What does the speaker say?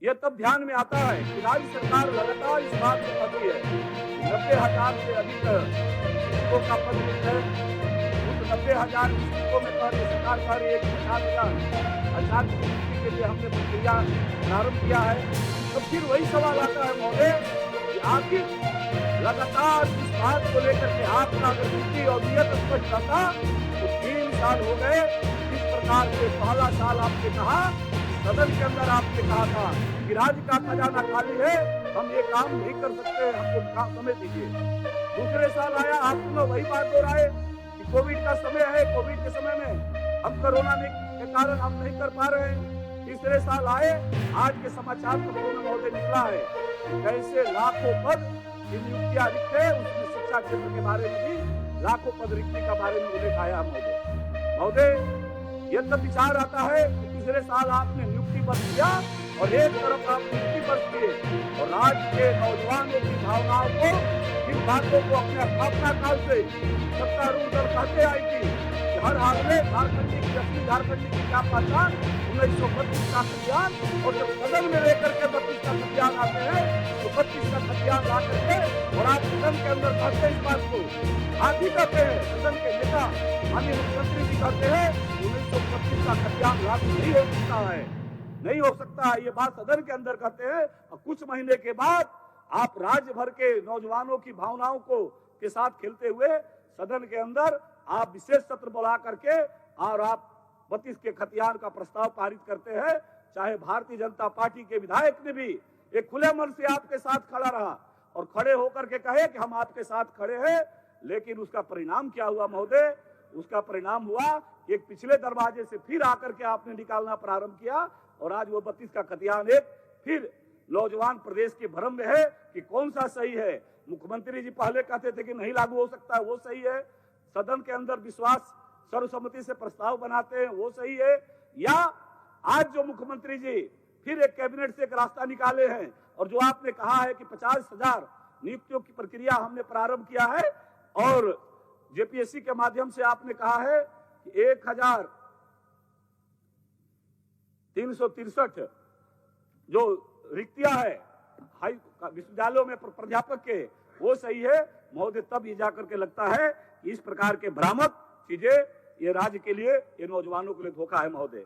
ये तब ध्यान में आता है कि राज्य सरकार लगातार इस बात को कहती है 90,000 से अधिक शिक्षकों का पद रिक्त है। उस 90,000 शिक्षकों में कहते सरकार कह रही है कि 50,000 छात्र की नियुक्ति के लिए हमने प्रक्रिया प्रारंभ किया है। तो फिर वही सवाल आता है महोदय कि आखिर लगातार इस बात को लेकर के आपका अगर नीति और नियत स्पष्ट रहता तो 3 साल हो गए। इस प्रकार से पहला साल आपने कहा, सदन के अंदर आपने कहा था कि राज्य का खजाना खाली है, हम ये काम नहीं कर सकते, हमको काम समय दीजिए। दूसरे साल आया, आपने वही बात दोहराए कि कोविड का समय है, कोविड के समय में हम कोरोना के कारण हम नहीं कर पा रहे हैं। तीसरे साल आए, आज के समाचार पत्रों में महोदय निकला है कैसे लाखों पद की नियुक्तियां रिक्त है। उसमें शिक्षा क्षेत्र के बारे में भी लाखों पद रिक्ति का बारे में उल्लेख आया महोदय। ये तब विचार आता है कि तीसरे साल आपने नियुक्ति बर्ष किया और एक तरफ आप नियुक्ति बर्ष किए और राज्य के नौजवानों की भावनाओं को, इन बातों को अपने स्थापना काल से सत्तारूढ़ दल कहते आई थी कि हर हाल में झारखंडी की असली झारखंडी की क्या पहचान 1932 का खतियान, और जब सदन में लेकर के 32 का खतियान आते हैं तो 32 का खतियान ला करके और आप सदन के अंदर कहते हैं इस बात को, आप ही कहते हैं सदन के नेता माननीय मुख्यमंत्री जी कहते हैं 1925 का खतियान लागू नहीं हो सकता है, नहीं हो सकता है। ये बात सदन के अंदर कहते हैं और कुछ महीने के बाद आप राज्य भर के नौजवानों की भावनाओं को के साथ खेलते हुए सदन के अंदर आप विशेष सत्र बुला करके और आप 32 के खतियान का प्रस्ताव पारित करते हैं। चाहे भारतीय जनता पार्टी के विधायक ने भी एक खुले मन से आपके साथ खड़ा रहा और खड़े होकर के कहे कि हम आपके साथ खड़े हैं, लेकिन उसका परिणाम क्या हुआ महोदय? उसका परिणाम हुआ कि एक पिछले दरवाजे से फिर आकर के आपने निकालना प्रारंभ किया और आज वो 32 का खतियान एक फिर नौजवान प्रदेश के भ्रम में है कि कौन सा सही है। मुख्यमंत्री जी पहले कहते थे कि नहीं लागू हो सकता है, वो सही है। सदन के अंदर विश्वास सर्वसम्मति से प्रस्ताव बनाते हैं, वो सही है। या आज जो मुख्यमंत्री जी फिर एक कैबिनेट से एक रास्ता निकाले हैं और जो आपने कहा है कि 50,000 नियुक्तियों की प्रक्रिया हमने प्रारंभ किया है और जेपीएससी के माध्यम से आपने कहा है कि 1,363 जो रिक्तियां है हाई विश्वविद्यालयों में प्राध्यापक के, वो सही है महोदय। तब ये जाकर के लगता है कि इस प्रकार के भ्रामक चीजें ये राज्य के लिए, ये नौजवानों के लिए धोखा है महोदय।